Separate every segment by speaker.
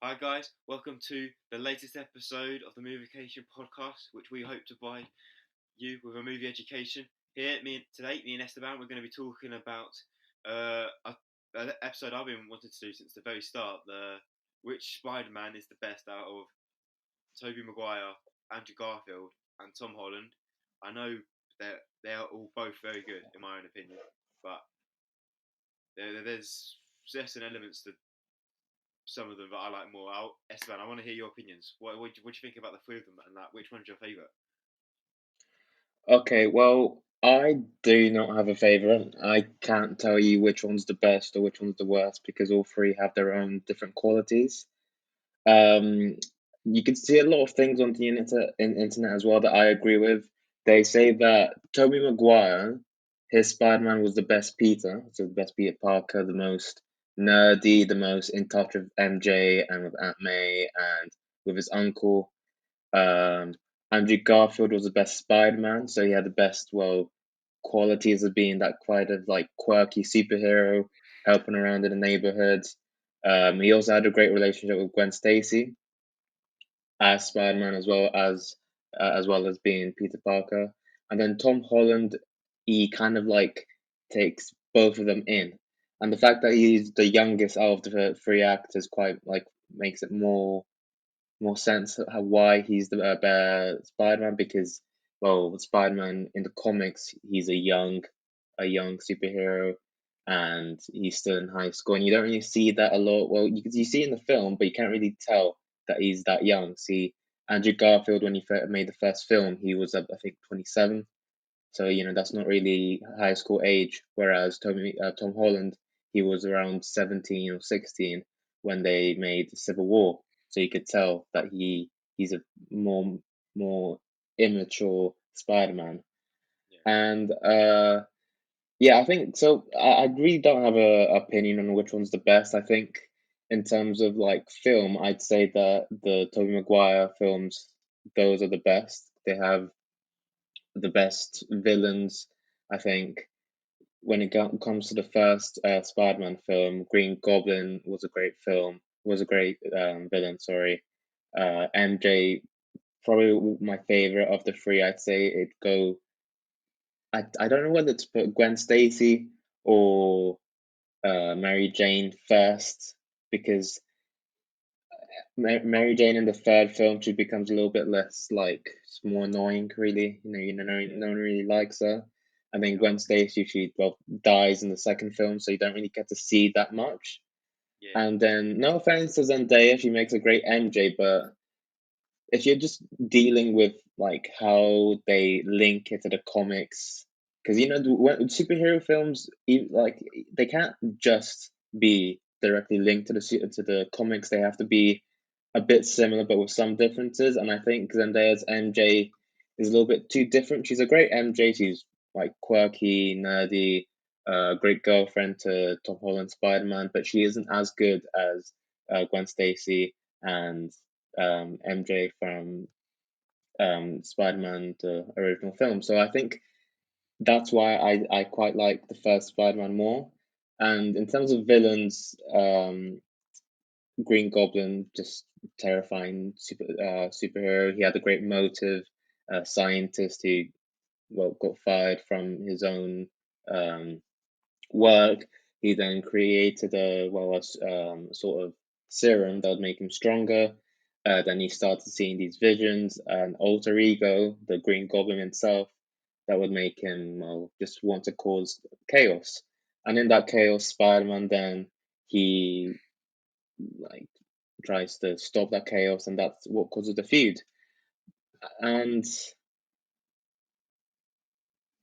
Speaker 1: Hi guys, welcome to the latest episode of the Movication podcast, which we hope to provide you with a movie education. Here, me and Esteban, we're going to be talking about an episode I've been wanting to do since the very start. The which Spider-Man is the best out of Tobey Maguire, Andrew Garfield, and Tom Holland. I know that they are all both very good in my own opinion, but there's certain elements to some of them that I like more. Esteban, I want to hear your opinions. What do you think about the three of them, and which one's your favourite?
Speaker 2: Okay, well, I do not have a favorite. I can't tell you which one's the best or which one's the worst because all three have their own different qualities. Um, you can see a lot of things on the internet as well that I agree with. They say that Tobey Maguire, his Spider-Man was the best Peter, so the best Peter Parker, the most nerdy, the most in touch with MJ and with Aunt May and with his uncle. Um, Andrew Garfield was the best Spider-Man, so he had the best, well, qualities of being that quite of like quirky superhero, helping around in the neighborhood. He also had a great relationship with Gwen Stacy as Spider-Man, as well as being Peter Parker. And then Tom Holland, he kind of like takes both of them in, and the fact that he's the youngest out of the three actors quite like makes it more sense how why he's the Spider-Man because well Spider-Man in the comics he's a young superhero and he's still in high school and you don't really see that a lot. Well, you see in the film, but you can't really tell that he's that young. See, Andrew Garfield when he made the first film, he was I think 27, so that's not really high school age. Whereas Tom Holland, he was around 17 or 16 when they made Civil War. So you could tell that he's a more more immature Spider-Man.
Speaker 1: Yeah,
Speaker 2: And yeah, I think so. I really don't have a opinion on which one's the best. I think in terms of like film, I'd say that the Tobey Maguire films, those are the best. They have the best villains. I think when it comes to the first Spider-Man film, Green Goblin was a great film. Was a great villain. Sorry, MJ probably my favorite of the three. I'd say it go. I don't know whether to put Gwen Stacy or Mary Jane first because Mary Jane in the third film she becomes a little bit less like it's more annoying really. No one really likes her. And then
Speaker 1: yeah,
Speaker 2: Gwen Stacy she well dies in the second film, so you don't really get to see that much.
Speaker 1: yeah,
Speaker 2: And then no offense to Zendaya, she makes a great MJ, but if you're just dealing with like how they link it to the comics, because when superhero films like they can't just be directly linked to the comics. They have to be a bit similar, but with some differences. And I think Zendaya's MJ is a little bit too different. She's a great MJ. She's like quirky, nerdy, great girlfriend to Tom Holland Spider Man, but she isn't as good as Gwen Stacy and MJ from Spider-Man, the original film. So I think that's why I quite like the first Spider-Man more. And in terms of villains, Green Goblin, just terrifying superhero. He had a great motive, a scientist who well got fired from his own um, work. He then created a sort of serum that would make him stronger. Then he started seeing these visions, an alter ego, the Green Goblin himself, that would make him just want to cause chaos. And in that chaos, Spider-Man then he like tries to stop that chaos, and that's what causes the feud. And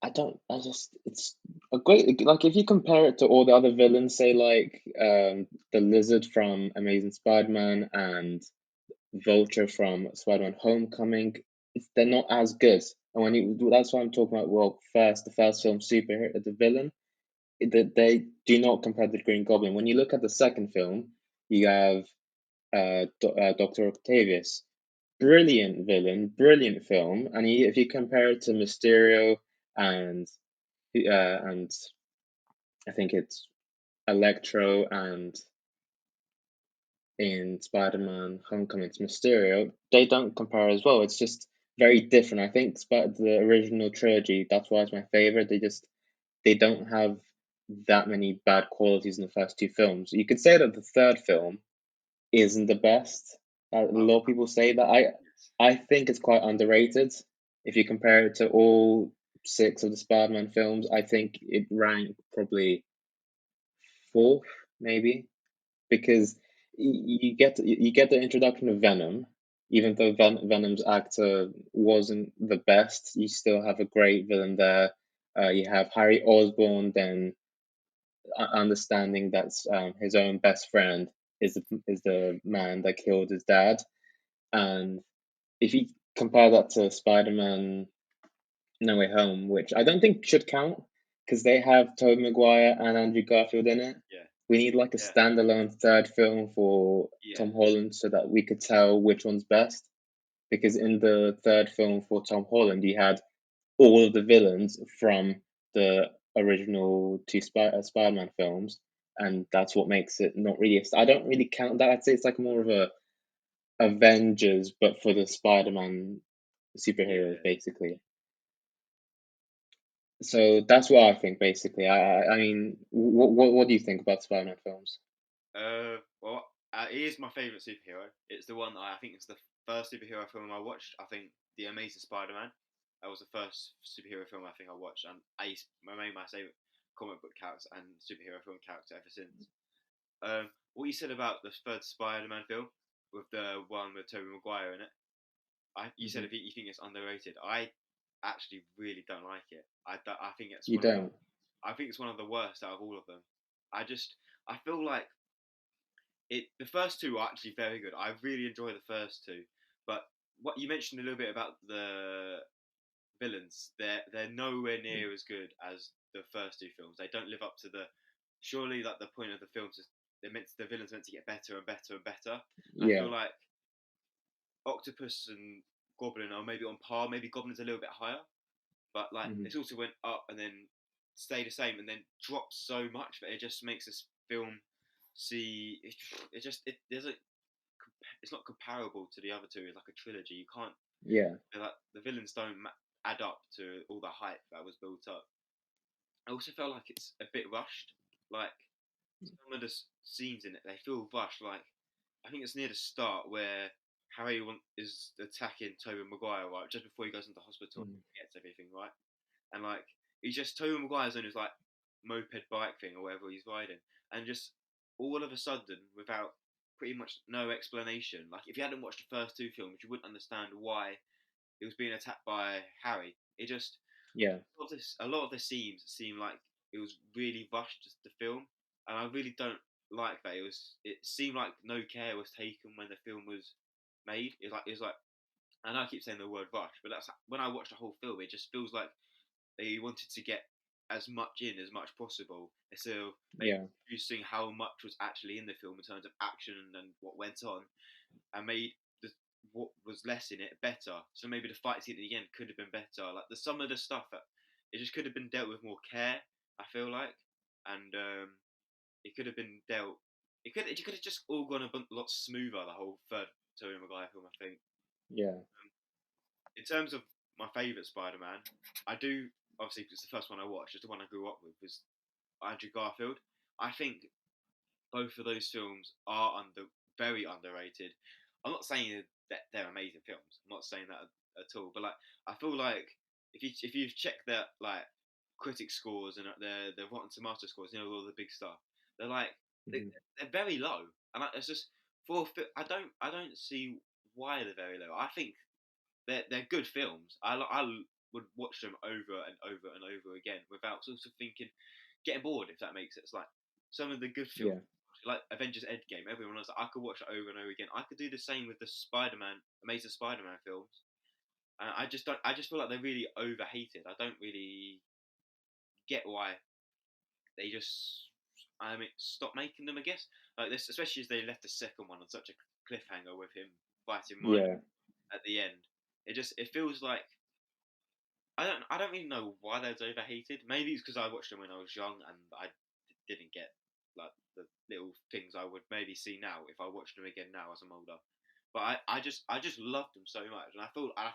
Speaker 2: it's a great, like, if you compare it to all the other villains, say, like, the Lizard from Amazing Spider-Man and Vulture from Spider-Man Homecoming, they're not as good. And that's why I'm talking about, well, the first film, superhero, the villain, they do not compare to the Green Goblin. When you look at the second film, you have Dr. Octavius, brilliant villain, brilliant film, and if you compare it to Mysterio and and I think it's Electro and in Spider-Man Homecoming to Mysterio, they don't compare as well. It's just very different. I think the original trilogy, that's why it's my favorite. They don't have that many bad qualities in the first two films. You could say that the third film isn't the best. A
Speaker 1: Oh,
Speaker 2: lot of people say that.
Speaker 1: yes.
Speaker 2: I think it's quite underrated. If you compare it to all six of the Spider-Man films, I think it ranked probably fourth, maybe, because you get the introduction of Venom. Even though Venom's actor wasn't the best, you still have a great villain there. You have Harry Osborn, then understanding that his own best friend is the man that killed his dad. And if you compare that to Spider-Man No Way Home, which I don't think should count because they have Tobey Maguire and Andrew Garfield in it.
Speaker 1: Yeah,
Speaker 2: We need like a
Speaker 1: yeah,
Speaker 2: standalone third film for
Speaker 1: yeah,
Speaker 2: Tom Holland so that we could tell which one's best. Because in the third film for Tom Holland, you had all of the villains from the original two Spider-Man films, and that's what makes it not really. I don't really count that. I'd say it's like more of a Avengers, but for the Spider-Man superheroes,
Speaker 1: yeah.
Speaker 2: basically. So that's what I think, basically. I mean, what do you think about Spider-Man films?
Speaker 1: Well, it is my favorite superhero. It's the one that I think it's the first superhero film I watched. I think The Amazing Spider-Man. That was the first superhero film I think I watched, and I made my favorite comic book character and superhero film character ever since. What you said about the third Spider-Man film with the one with Tobey Maguire in it, you said
Speaker 2: Hmm.
Speaker 1: if you think it's underrated. I actually really don't like it. I think it's
Speaker 2: You
Speaker 1: one of
Speaker 2: don't?
Speaker 1: I think it's one of the worst out of all of them. I just I feel like the first two are actually very good. I really enjoy the first two, but what you mentioned a little bit about the villains, they're nowhere
Speaker 2: Mm.
Speaker 1: near as good as the first two films. They don't live up to the surely like the point of the films is the villains meant to get better and better and better. And I
Speaker 2: Yeah.
Speaker 1: feel like Octopus and Goblin are maybe on par. Maybe Goblin's a little bit higher, but like
Speaker 2: Hmm.
Speaker 1: this also went up and then stay the same and then drops so much that it just makes this film see it just it there's a it's not comparable to the other two. It's like a trilogy. You can't
Speaker 2: Yeah.
Speaker 1: like the villains don't add up to all the hype that was built up. I also felt like it's a bit rushed. Like some of the scenes in it, they feel rushed. Like I think it's near the start where is attacking Tobey Maguire right just before he goes into hospital
Speaker 2: Mm.
Speaker 1: and gets everything right, and like he's just Tobey Maguire's on his like moped bike thing or whatever he's riding, and just all of a sudden without pretty much no explanation. Like if you hadn't watched the first two films, you wouldn't understand why he was being attacked by Harry. It just
Speaker 2: Yeah.
Speaker 1: a lot of the scenes seem like it was really rushed to film, and I really don't like that. It seemed like no care was taken when the film was made. It was like I know I keep saying the word rush, but that's when I watch the whole film. It just feels like they wanted to get as much in as much possible instead of maybe
Speaker 2: Yeah.
Speaker 1: introducing how much was actually in the film in terms of action and what went on, and made what was less in it better. So maybe the fight scene at the end could have been better. Like the some of the stuff that it just could have been dealt with more care. I feel like, and it could have been dealt. It could have just all gone a lot smoother. The whole third Tobey Maguire film, I think.
Speaker 2: Yeah.
Speaker 1: In terms of my favourite Spider-Man, I do obviously it's the first one I watched. It's the one I grew up with was Andrew Garfield. I think both of those films are very underrated. I'm not saying that they're amazing films. I'm not saying that at all. But like, I feel like if you check their like critic scores and their Rotten Tomato scores, you know all the big stuff, they're like they,
Speaker 2: Hmm.
Speaker 1: they're very low, and it's just I don't see why they're very low. I think they're good films. I would watch them over and over and over again without sort of thinking getting bored if that makes sense. Like some of the good films,
Speaker 2: Yeah.
Speaker 1: like Avengers Endgame, everyone else, I could watch it over and over again. I could do the same with the Amazing Spider-Man films. And I just don't. I just feel like they're really overhated. I don't really get why they just. I mean, stop making them. I guess like this, especially as they left the second one on such a cliffhanger with him fighting Mike
Speaker 2: Yeah.
Speaker 1: at the end. It feels like I don't really know why they're overhated. Maybe it's because I watched them when I was young and I didn't get like the little things I would maybe see now if I watched them again now as I'm older. But I just loved them so much, and I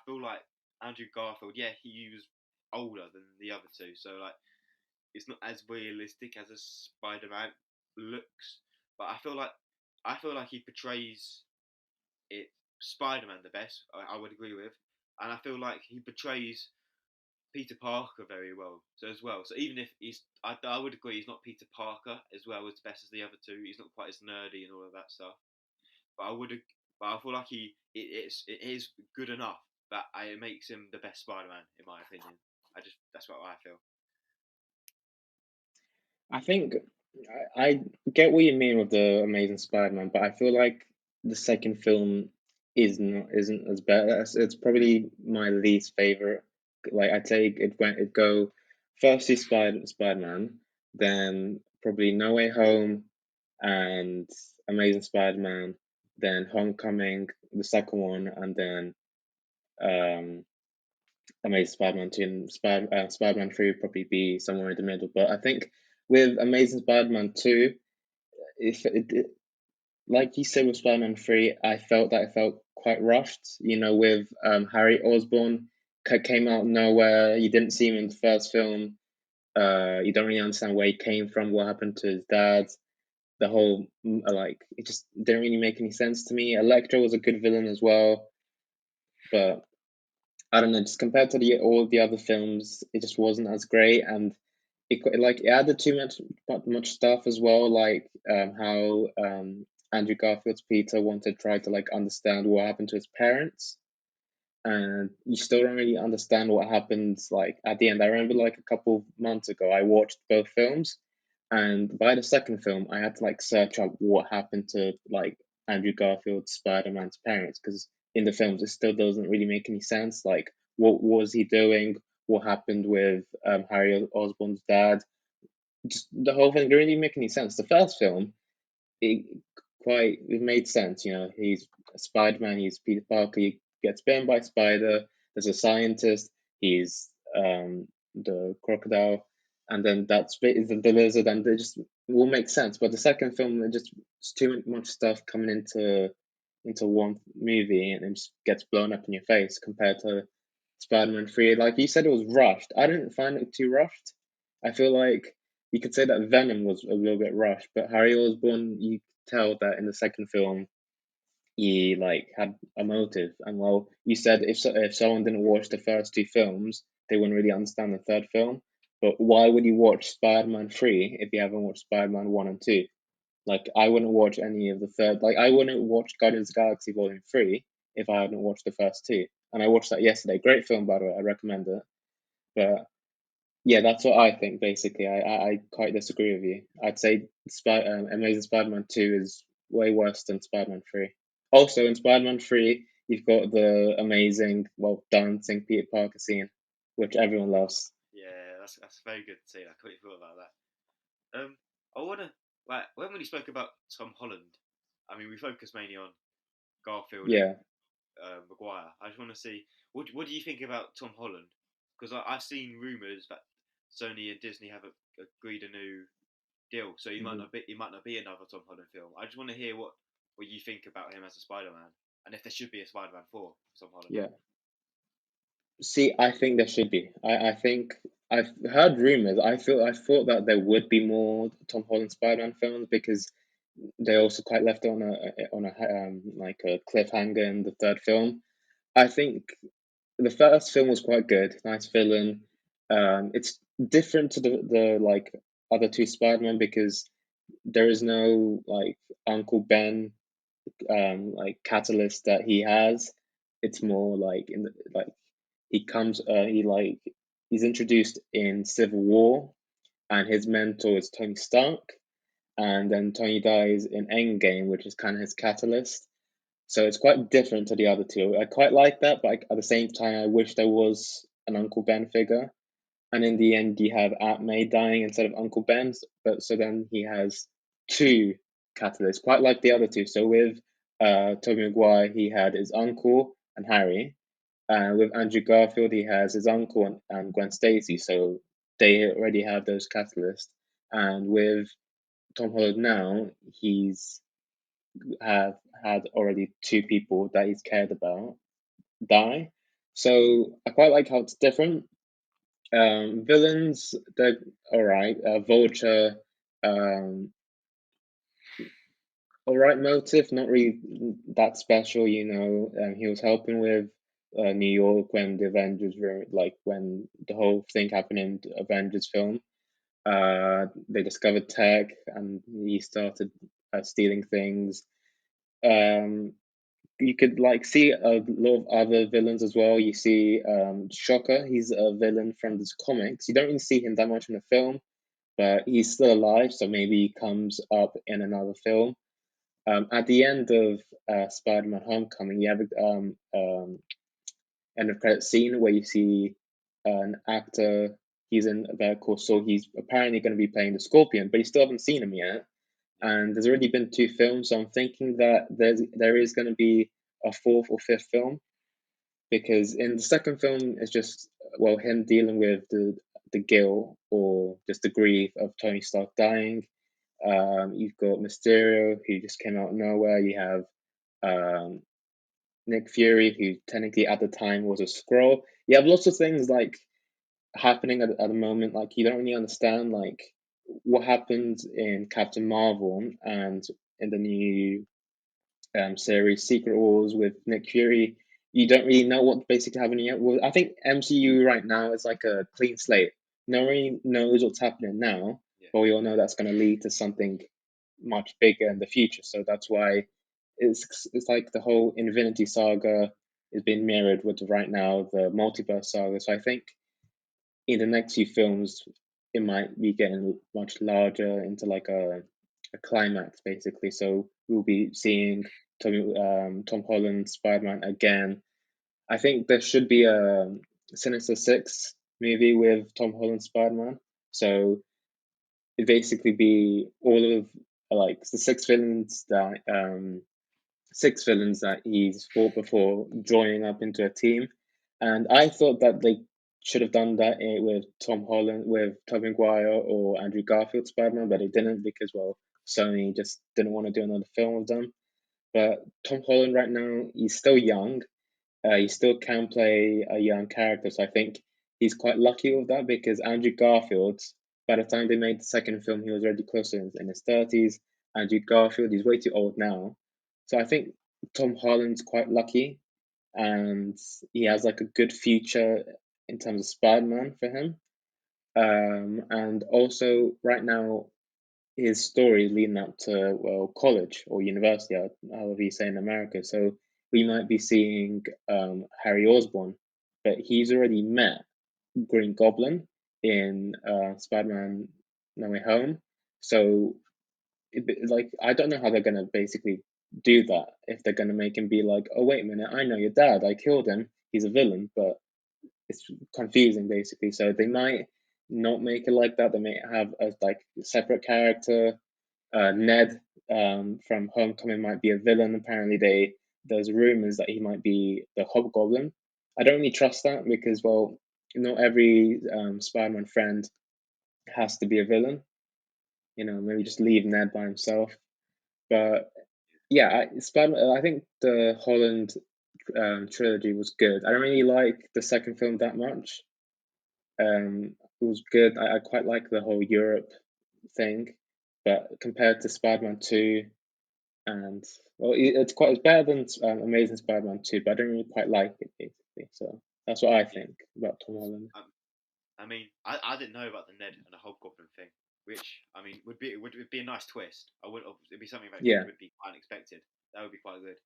Speaker 1: feel like Andrew Garfield, yeah, he was older than the other two, so like it's not as realistic as a Spider-Man looks. But I feel like he portrays it Spider-Man the best. I would agree with, and I feel like he portrays Peter Parker very well. So as well. So even if I would agree he's not Peter Parker as well as best as the other two. He's not quite as nerdy and all of that stuff. But but I feel like it is good enough that it makes him the best Spider-Man in my opinion. That's what I feel.
Speaker 2: I think I get what you mean with the Amazing Spider-Man, but I feel like the second film isn't as bad. It's probably my least favorite. Like I'd say it go first to Spider-Man, then probably No Way Home and Amazing Spider-Man, then Homecoming, the second one, and then um Amazing Spider-Man 2 and Spider-Man 3 would probably be somewhere in the middle. But I think with Amazing Spider-Man 2, if like you said with Spider-Man 3, I felt that it felt quite rushed. With Harry Osborn came out of nowhere. You didn't see him in the first film. You don't really understand where he came from, what happened to his dad. The whole like it just didn't really make any sense to me. Electro was a good villain as well, but I don't know, just compared to the all the other films, it just wasn't as great, and it added too much stuff as well, like how Andrew Garfield's Peter wanted to try to like understand what happened to his parents, and you still don't really understand what happens like at the end. I remember like a couple of months ago, I watched both films, and by the second film, I had to like search up what happened to like Andrew Garfield's Spider-Man's parents because in the films it still doesn't really make any sense. Like, what was he doing? What happened with Harry Osborn's dad? Just the whole thing didn't really make any sense. The first film, it it made sense. He's a Spider-Man. He's Peter Parker. He gets bitten by a spider. There's a scientist. He's the crocodile, and then that's is the lizard, and it just will make sense. But the second film, it just it's too much stuff coming into one movie, and it just gets blown up in your face compared to Spider-Man 3. Like you said, it was rushed. I didn't find it too rushed. I feel like you could say that Venom was a little bit rushed, but Harry Osborn, you tell that in the second film he like had a motive. And well, you said if someone didn't watch the first two films, they wouldn't really understand the third film. But why would you watch Spider-Man 3 if you haven't watched Spider-Man 1 and 2? Like I wouldn't watch any of the third. Like I wouldn't watch Guardians of the Galaxy Volume 3 if I hadn't watched the first two. And I watched that yesterday. Great film, by the way. I recommend it. But yeah, that's what I think. Basically, I quite disagree with you. I'd say Amazing Spider-Man 2 is way worse than Spider-Man 3. Also, in Spider-Man 3, you've got the amazing, well, dancing Peter Parker scene, which everyone loves.
Speaker 1: Yeah, that's very good to see. I completely forgot about that. I wanna like when we spoke about Tom Holland. I mean, we focus mainly on Garfield and
Speaker 2: Yeah.
Speaker 1: Maguire. I just want to see what do you think about Tom Holland? Because I've seen rumours that Sony and Disney have agreed a new deal, so
Speaker 2: Hmm.
Speaker 1: he might not be another Tom Holland film. I just want to hear what you think about him as a Spider-Man, and if there should be a Spider-Man 4 for Tom Holland.
Speaker 2: Yeah. See, I think there should be. I think I've heard rumors. I thought that there would be more Tom Holland Spider-Man films because they also quite left it on a like a cliffhanger in the third film. I think the first film was quite good, nice villain. It's different to the like other two Spider-Man because there is no like Uncle Ben like catalyst that he has. It's more like in the like he comes he's introduced in Civil War and his mentor is Tony Stark and then Tony dies in Endgame, which is kind of his catalyst. So it's quite different to the other two. I quite like that, but at the same time, I wish there was an Uncle Ben figure. And in the end, you have Aunt May dying instead of Uncle Ben's, but so then he has two catalysts, quite like the other two. So with Tobey Maguire, he had his uncle and Harry. With Andrew Garfield, he has his uncle and Gwen Stacy. So they already have those catalysts. And with Tom Holland now, he's have had already two people that he's cared about die. So I quite like how it's different. Villains, they're all right. Vulture, um, all right motive, not really that special, you know. He was helping with New York when the Avengers were like when the whole thing happened in the Avengers film. They discovered tech and he started stealing things. Um, you could like see a lot of other villains as well. You see Shocker, he's a villain from this comics. You don't really see him that much in the film, but he's still alive, so maybe he comes up in another film. At the end of Spider-Man: Homecoming, you have end of credit scene where you see an actor. He's in a vehicle, so he's apparently going to be playing the Scorpion, but you still haven't seen him yet.
Speaker 1: Yeah.
Speaker 2: And there's already been two films, so I'm thinking that there is going to be a fourth or fifth film because in the second film it's just well him dealing with the guilt or just the grief of Tony Stark dying. You've got Mysterio who just came out of nowhere. You have um, Nick Fury who technically at the time was a Skrull. You have lots of things like happening at the moment. Like you don't really understand like what happened in Captain Marvel and in the new series Secret Wars with Nick Fury. You don't really know what basically happening yet. Well, I think MCU right now is like a clean slate. No one really knows what's happening now,
Speaker 1: Yeah.
Speaker 2: but we all know that's going to lead to something much bigger in the future. So that's why it's like the whole Infinity Saga is being mirrored with right now the multiverse saga. So I think in the next few films, it might be getting much larger into like a climax, basically. So we'll be seeing Tom Holland Spider-Man again. I think there should be a Sinister Six movie with Tom Holland Spider-Man. So it basically be all of like the six villains that he's fought before joining up into a team. And I thought that they should have done that with Tom Holland, with Tobey Maguire or Andrew Garfield Spider-Man, but they didn't because, well, Sony just didn't want to do another film with them. But Tom Holland right now, he's still young. He still can play a young character. So I think he's quite lucky with that because Andrew Garfield, by the time they made the second film, he was already close in his 30s. Andrew Garfield, he's way too old now. So I think Tom Holland's quite lucky and he has like a good future in terms of Spider-Man for him. And also right now his story is leading up to well college or university, however you say in America. So we might be seeing Harry Osborn, but he's already met Green Goblin in Spider-Man: No Way Home. So like I don't know how they're gonna basically do that if they're gonna make him be like, oh wait a minute, I know your dad, I killed him, he's a villain, but it's confusing basically. So they might not make it like that. They may have a like separate character. Ned from Homecoming might be a villain. Apparently, there's rumors that he might be the Hobgoblin. I don't really trust that because, well, not every Spider-Man friend has to be a villain. You know, maybe just leave Ned by himself. But yeah, I think the Holland trilogy was good. I don't really like the second film that much. It was good. I quite like the whole Europe thing, but compared to Spider-Man 2 and well, it's better than Amazing Spider-Man 2, but I don't really quite like it basically. So that's what I
Speaker 1: Yeah.
Speaker 2: think about Tom Holland.
Speaker 1: I mean, I didn't know about the Ned and the Hobgoblin thing, which I mean would be a nice twist. I would it'd be something that
Speaker 2: Yeah,
Speaker 1: would be unexpected. That would be quite good.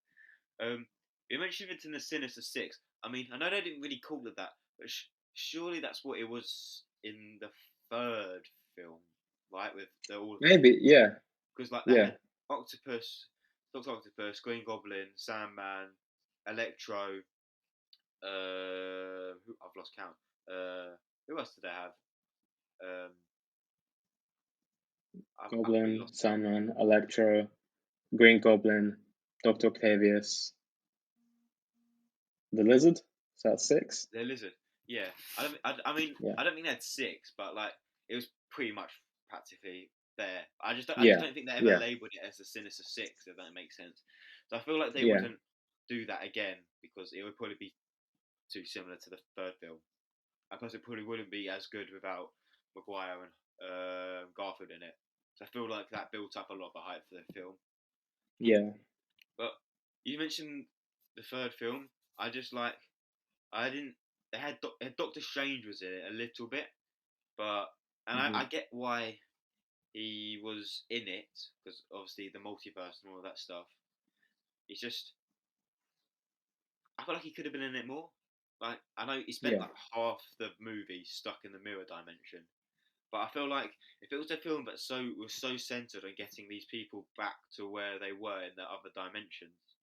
Speaker 1: Um, you mentioned it in the Sinister Six. I mean, I know they didn't really call it that, but surely that's what it was in the third film, right? With all of them,
Speaker 2: maybe. Yeah,
Speaker 1: because like they
Speaker 2: yeah.
Speaker 1: had Octopus, Doctor Octopus, Green Goblin, Sandman, Electro. I've lost count. Who else did they have? Um, I've really
Speaker 2: Goblin,
Speaker 1: lost count.
Speaker 2: Sandman, Electro, Green Goblin, Doctor Octavius, the Lizard. Is that six?
Speaker 1: The Lizard. Yeah, I mean,
Speaker 2: Yeah.
Speaker 1: I don't think they had six, but like it was pretty much practically there. I just
Speaker 2: Yeah,
Speaker 1: don't think they ever
Speaker 2: yeah,
Speaker 1: labelled it as the Sinister Six, if that makes sense. So I feel like they
Speaker 2: yeah,
Speaker 1: wouldn't do that again because it would probably be too similar to the third film. And plus, it probably wouldn't be as good without Maguire and Garfield in it. So I feel like that built up a lot of the hype for the film.
Speaker 2: yeah.
Speaker 1: But you mentioned the third film. I just like I didn't. They had Doctor Strange was in it a little bit, but and I
Speaker 2: Hmm.
Speaker 1: get why he was in it because obviously the multiverse and all of that stuff. It's just I feel like he could have been in it more. Like I know he spent
Speaker 2: Yeah,
Speaker 1: like half the movie stuck in the mirror dimension, but I feel like if it was a film that was so centered on getting these people back to where they were in the other dimensions,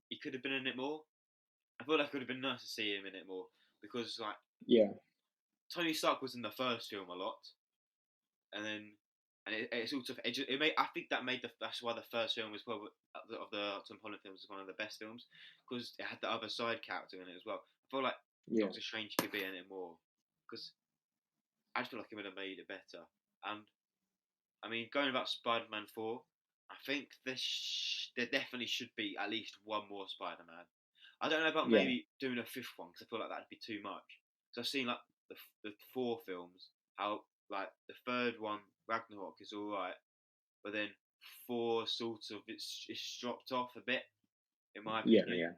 Speaker 1: he could have been in it more. I feel like it would have been nice to see him in it more because like
Speaker 2: yeah,
Speaker 1: Tony Stark was in the first film a lot, and then it sort of it made I think that made that's why the first film was probably of the Tom Holland films was one of the best films because it had the other side character in it as well. I feel like
Speaker 2: yeah,
Speaker 1: Doctor Strange could be in it more because I just feel like it would have made it better. And I mean, going about Spider-Man 4, I think there definitely should be at least one more Spider-Man. I don't know about
Speaker 2: yeah,
Speaker 1: maybe doing a fifth one because I feel like that'd be too much. Because I've seen like the four films, how like the third one Ragnarok is all right, but then four sort of it's dropped off a bit in my
Speaker 2: yeah,
Speaker 1: opinion.
Speaker 2: yeah,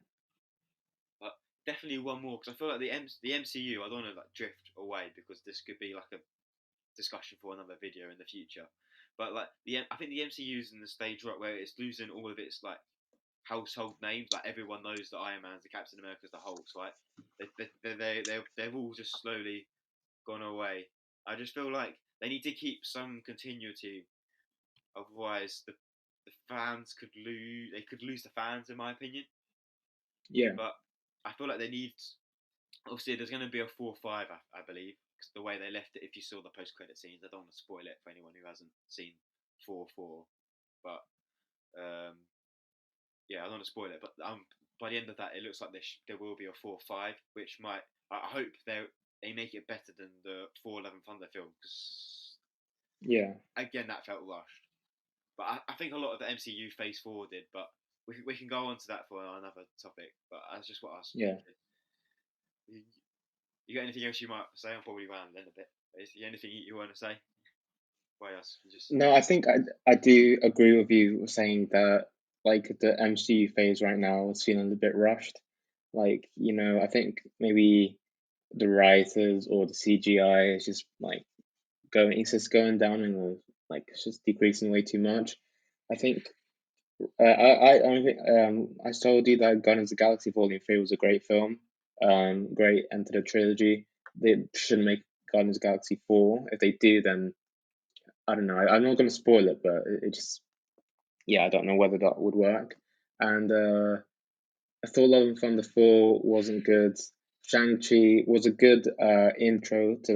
Speaker 1: But definitely one more because I feel like the MCU I don't want to like drift away because this could be like a discussion for another video in the future. But like I think the MCU is in the stage right where it's losing all of its like household names. Like everyone knows the Iron Man's, the Captain America's, the Hulk's. Like they've all just slowly gone away. I just feel like they need to keep some continuity. Otherwise, the fans could lose. They could lose the fans, in my opinion.
Speaker 2: yeah,
Speaker 1: But I feel like they need. Obviously, there's going to be a 4-5, I believe, because the way they left it. If you saw the post-credit scenes, I don't want to spoil it for anyone who hasn't seen 4-4. But yeah, I don't want to spoil it. But by the end of that, it looks like there will be a 4-5, which might. I hope they make it better than the 4-11 Thunder film because
Speaker 2: yeah,
Speaker 1: again that felt rushed. But I think a lot of the MCU Phase 4 did. But we can go on to that for another topic. But that's just what I was
Speaker 2: yeah.
Speaker 1: thinking. You got anything else you might say? I'm probably rambling a bit. Is there anything you want to say? Why else? Just
Speaker 2: No, I think I do agree with you saying that like the MCU phase right now is feeling a bit rushed. Like, I think maybe the writers or the CGI is just like it's just going down in the like it's just decreasing way too much. I think I told you that Guardians of the Galaxy Volume 3 was a great film, great end to the trilogy. They should make Guardians of the Galaxy 4. If they do, then I don't know. I'm not going to spoil it, but it just yeah, I don't know whether that would work. And Thor: Love and Thunder 4 wasn't good. Shang-Chi was a good intro to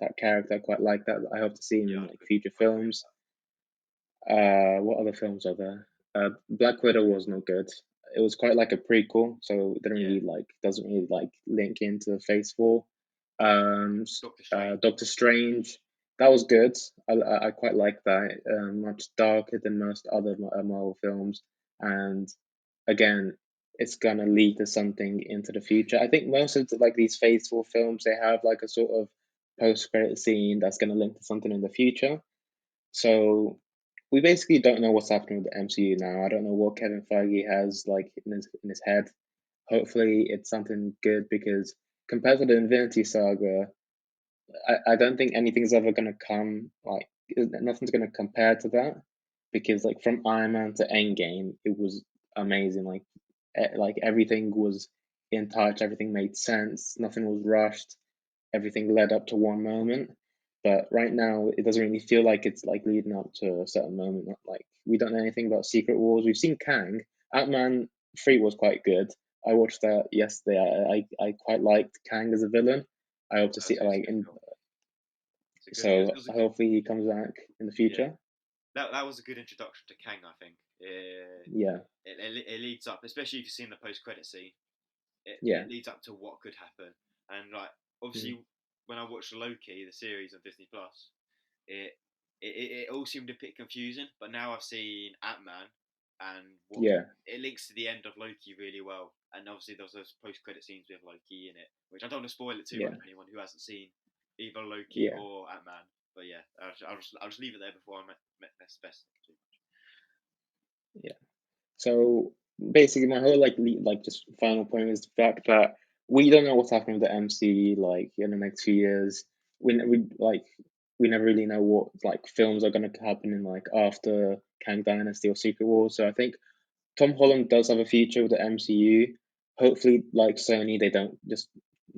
Speaker 2: that character. I quite like that. I hope to see him
Speaker 1: yeah,
Speaker 2: in like future
Speaker 1: I agree with
Speaker 2: films. What other films are there? Black Widow was not good. It was quite like a prequel, so it
Speaker 1: that. Yeah,
Speaker 2: doesn't really like link into Phase 4.
Speaker 1: Doctor Strange.
Speaker 2: Doctor Strange, that was good. I quite like that. Much darker than most other Marvel films, and again, it's gonna lead to something into the future. I think most of like these Phase 4 films, they have like a sort of post credit scene that's gonna link to something in the future. So we basically don't know what's happening with the MCU now. I don't know what Kevin Feige has like in his head. Hopefully, it's something good because compared to the Infinity Saga, I don't think anything's ever gonna come like nothing's gonna compare to that because like from Iron Man to Endgame, it was amazing. Like everything was in touch, everything made sense, nothing was rushed, everything led up to one moment. But right now, it doesn't really feel like it's like leading up to a certain moment. Like we don't know anything about Secret Wars. We've seen Kang. Ant-Man 3 was quite good. I watched that yesterday. I quite liked Kang as a villain. I hope to see
Speaker 1: It's a
Speaker 2: like
Speaker 1: good
Speaker 2: in
Speaker 1: film. It
Speaker 2: so
Speaker 1: was a good.
Speaker 2: hopefully he comes back in the
Speaker 1: Yeah,
Speaker 2: future.
Speaker 1: that was a good introduction to Kang. I think.
Speaker 2: Yeah,
Speaker 1: It leads up, especially if you've seen the post credit scene.
Speaker 2: yeah,
Speaker 1: It leads up to what could happen, and like
Speaker 2: mm,
Speaker 1: obviously when I watched Loki, the series on Disney Plus, it it all seemed a bit confusing. But now I've seen Ant-Man, and what
Speaker 2: Yeah,
Speaker 1: it links to the end of Loki really well. And obviously there's those post-credit scenes with Loki in it, which I don't want to spoil it too much
Speaker 2: yeah,
Speaker 1: for anyone who hasn't seen either Loki
Speaker 2: yeah,
Speaker 1: or Ant-Man. But yeah, I'll just leave it there before I mess best.
Speaker 2: yeah. So basically, my whole like just final point is the fact that we don't know what's happening with the MC like in the next few years. We never really know what like films are going to happen in like after Kang Dynasty or Secret Wars. So I think Tom Holland does have a future with the MCU. Hopefully, like Sony, they don't just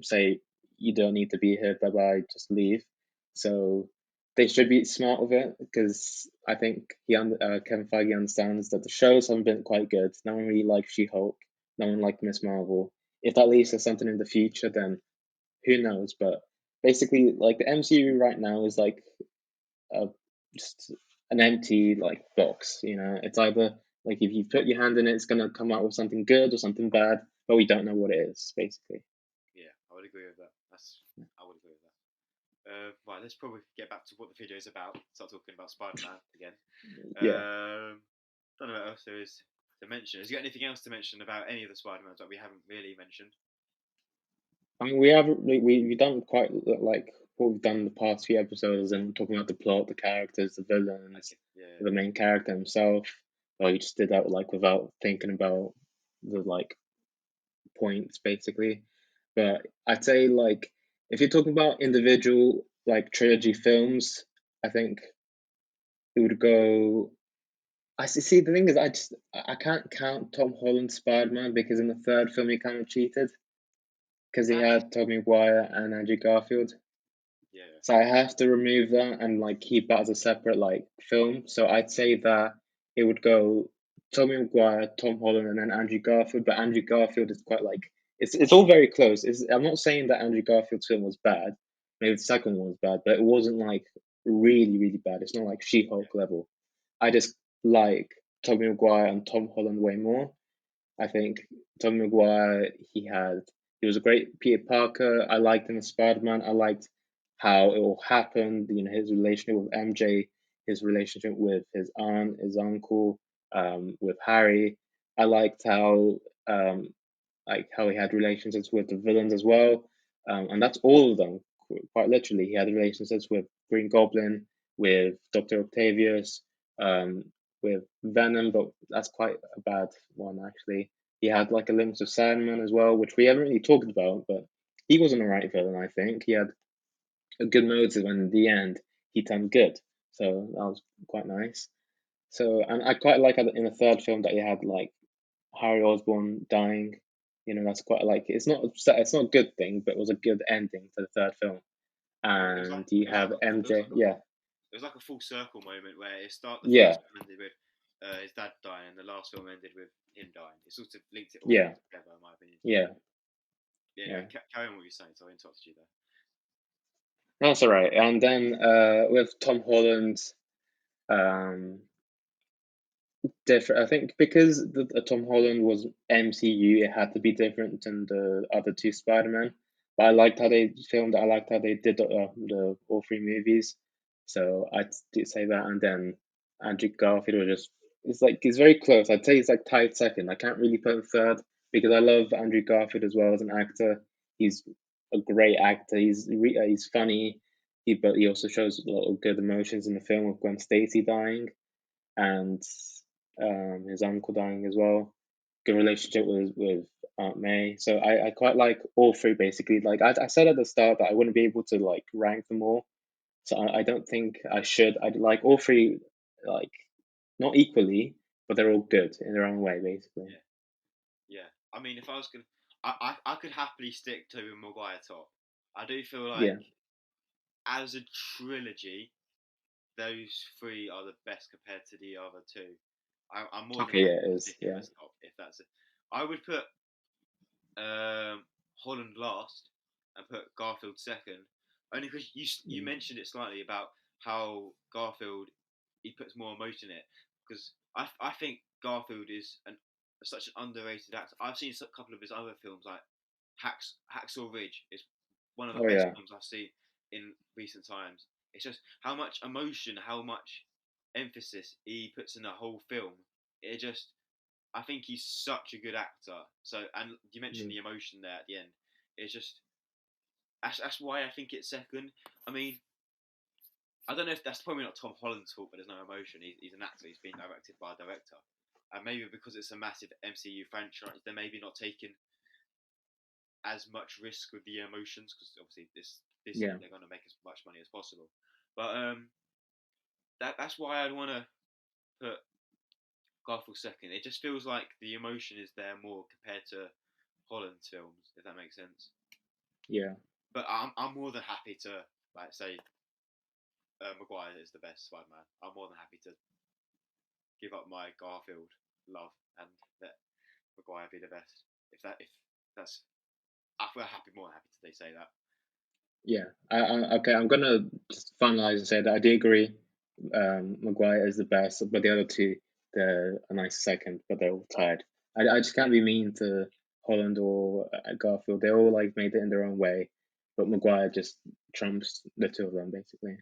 Speaker 2: say you don't need to be here, bye bye, just leave. So they should be smart with it because I think Kevin Feige understands that the shows haven't been quite good. No one really liked She-Hulk. No one liked Miss Marvel. If that leads to something in the future, then who knows? But basically, like the MCU right now is like a just an empty like box. It's either like if you put your hand in it, it's gonna come out with something good or something bad, but we don't know what it is basically.
Speaker 1: Yeah, I would agree with that. I would agree with that. Right, let's probably get back to what the video is about. Start talking about Spider-Man again.
Speaker 2: Yeah,
Speaker 1: Don't know what else there is to mention. Has you got anything else to mention about any of the Spider-Mans that we haven't really mentioned?
Speaker 2: I mean we haven't we done quite like what we've done in the past few episodes and talking about the plot, the characters, the villains,
Speaker 1: Okay, yeah,
Speaker 2: the main character himself. Well, we just did that like without thinking about the like points basically. But I'd say like if you're talking about individual like trilogy films, I think it would go. I see. The thing is, I can't count Tom Holland's Spider-Man because in the third film he kind of cheated because he
Speaker 1: yeah.
Speaker 2: had Tobey Maguire and Andrew Garfield.
Speaker 1: Yeah,
Speaker 2: So I have to remove that and like keep that as a separate like film. So I'd say that it would go Tobey Maguire, Tom Holland, and then Andrew Garfield. But Andrew Garfield is quite like it's all very close. I'm not saying that Andrew Garfield's film was bad. Maybe the second one was bad, but it wasn't like really really bad. It's not like She-Hulk level. I just like Tobey Maguire and Tom Holland way more. I think Tom Maguire, he was a great Peter Parker. I liked him as Spider-Man. I liked how it all happened, his relationship with MJ, his relationship with his aunt, his uncle, with Harry. I liked um, how he had relationships with the villains as well. And that's all of them, quite literally. He had relationships with Green Goblin, with Dr. Octavius, um, with Venom, but that's quite a bad one, actually. He had like a link to Sandman as well, which we haven't really talked about, but he wasn't a right villain, I think. He had a good motive, and in the end, he turned good. So that was quite nice. So, and I quite like in the third film that he had like Harry Osborn dying. That's quite like it's not a good thing, but it was a good ending to the third film.
Speaker 1: well,
Speaker 2: And you have
Speaker 1: it was
Speaker 2: MJ,
Speaker 1: like a
Speaker 2: yeah,
Speaker 1: full it was like a full circle moment where the
Speaker 2: yeah,
Speaker 1: first film ended with his dad dying, and the last film ended with him dying. It sort of linked it all
Speaker 2: yeah,
Speaker 1: together, in my opinion.
Speaker 2: yeah,
Speaker 1: Yeah, anyway,
Speaker 2: yeah.
Speaker 1: carry on what you're saying. So I interrupted you there.
Speaker 2: That's all right. And then with Tom Holland, um, different. I think because Tom Holland was MCU, it had to be different than the other two Spider-Man. But I liked how they filmed it. I liked how they did the all three movies. So I'd say that. And then Andrew Garfield was just it's very close. I'd say it's like tied second. I can't really put him third because I love Andrew Garfield as well as an actor. He's a great actor. He's funny. But he also shows a lot of good emotions in the film with Gwen Stacy dying and his uncle dying as well. Good relationship with Aunt May. So I quite like all three basically. Like I said at the start that I wouldn't be able to like rank them all. So I don't think I should. I'd like all three like not equally, but they're all good in their own way basically.
Speaker 1: Yeah, yeah. I mean, if I was gonna, I could happily stick to Maguire top. I do feel like
Speaker 2: Yeah.
Speaker 1: as a trilogy, those three are the best compared to the other two. I'm more than
Speaker 2: Okay. Yeah.
Speaker 1: happy
Speaker 2: It
Speaker 1: to
Speaker 2: is.
Speaker 1: stick him
Speaker 2: Yeah.
Speaker 1: as top if that's it. I would put Holland last and put Garfield second, only because you
Speaker 2: Mm.
Speaker 1: mentioned it slightly about how Garfield he puts more emotion in it. Because I think Garfield is such an underrated actor. I've seen a couple of his other films like Hacksaw Ridge is one of the
Speaker 2: Oh
Speaker 1: best
Speaker 2: yeah.
Speaker 1: films I've seen in recent times. It's just how much emotion, how much emphasis he puts in the whole film. It just, I think he's such a good actor. So, and you mentioned
Speaker 2: Mm.
Speaker 1: the emotion there at the end. It's just that's why I think it's second. I mean, I don't know if that's probably not Tom Holland's fault, but there's no emotion. He's an actor. He's being directed by a director, and maybe because it's a massive MCU franchise, they're maybe not taking as much risk with the emotions because obviously this Disney
Speaker 2: Yeah,
Speaker 1: they're going to make as much money as possible. But that's why I'd want to put Garfield second. It just feels like the emotion is there more compared to Holland's films, if that makes sense.
Speaker 2: yeah,
Speaker 1: But I'm more than happy to like say Maguire is the best Spider-Man. I'm more than happy to give up my Garfield love and let Maguire be the best. If that's I feel happy more than happy to they say that.
Speaker 2: yeah. Okay, I'm gonna just finalize and say that I do agree. Maguire is the best, but the other two, they're a nice second, but they're all tied. I just can't be mean to Holland or Garfield. They all like made it in their own way, but Maguire just trumps the two of them basically.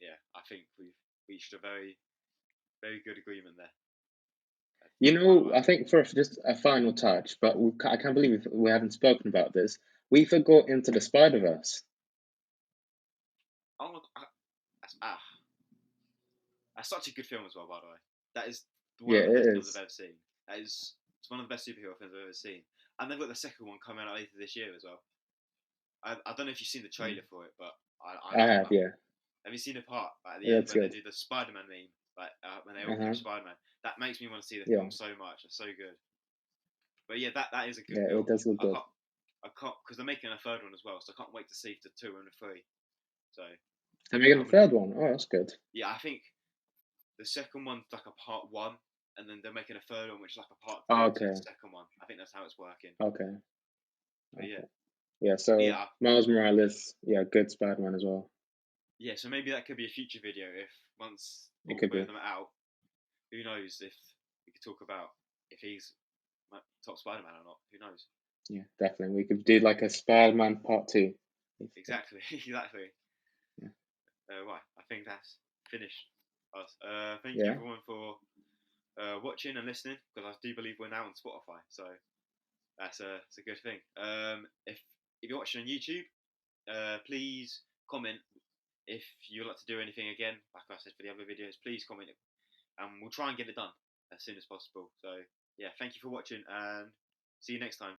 Speaker 1: Yeah, I think we've reached a very good agreement there.
Speaker 2: You
Speaker 1: Final
Speaker 2: know, I
Speaker 1: word.
Speaker 2: think for just a final touch, but I can't believe we haven't spoken about this. We forgot Into the Spider-Verse.
Speaker 1: Oh, that's, that's such a good film as well. By the way, that is one
Speaker 2: Yeah,
Speaker 1: of the
Speaker 2: it
Speaker 1: best films
Speaker 2: is.
Speaker 1: I've ever seen. It's one of the best superhero films I've ever seen. And they've got the second one coming out later this year as well. I don't know if you've seen the
Speaker 2: Mm.
Speaker 1: trailer for it, but
Speaker 2: I have, yeah.
Speaker 1: have you seen the part at the end
Speaker 2: That's
Speaker 1: when they
Speaker 2: good.
Speaker 1: do the Spider-Man meme, like when they all
Speaker 2: Uh-huh.
Speaker 1: catch Spider-Man? That makes me want to see the
Speaker 2: Yeah,
Speaker 1: film so much. It's so good. But yeah, that is a good
Speaker 2: yeah, it
Speaker 1: film.
Speaker 2: does look good.
Speaker 1: I can't because they're making a third one as well, so I can't wait to see the two and the three. So
Speaker 2: They're
Speaker 1: yeah,
Speaker 2: making a third one. Oh, that's good.
Speaker 1: yeah, I think the second one's like a part one, and then they're making a third one, which is like a part
Speaker 2: Oh,
Speaker 1: two to the
Speaker 2: okay,
Speaker 1: second one. I think that's how it's working.
Speaker 2: okay,
Speaker 1: But yeah,
Speaker 2: okay. Yeah, so
Speaker 1: yeah,
Speaker 2: Miles Morales, yeah, good Spider-Man as well.
Speaker 1: yeah. So maybe that could be a future video if once
Speaker 2: It
Speaker 1: all
Speaker 2: could
Speaker 1: three of
Speaker 2: be.
Speaker 1: them are out. Who knows if we could talk about if he's top Spider-Man or not? Who knows?
Speaker 2: Yeah, definitely. We could do like a Spider-Man part two.
Speaker 1: Exactly, exactly.
Speaker 2: Yeah,
Speaker 1: Right, I think that's finished. Us. Thank you
Speaker 2: yeah.
Speaker 1: everyone for watching and listening because I do believe we're now on Spotify, so it's a good thing. If you're watching on YouTube, please comment if you'd like to do anything again. Like I said for the other videos, please comment, and we'll try and get it done as soon as possible. So yeah, thank you for watching, and see you next time.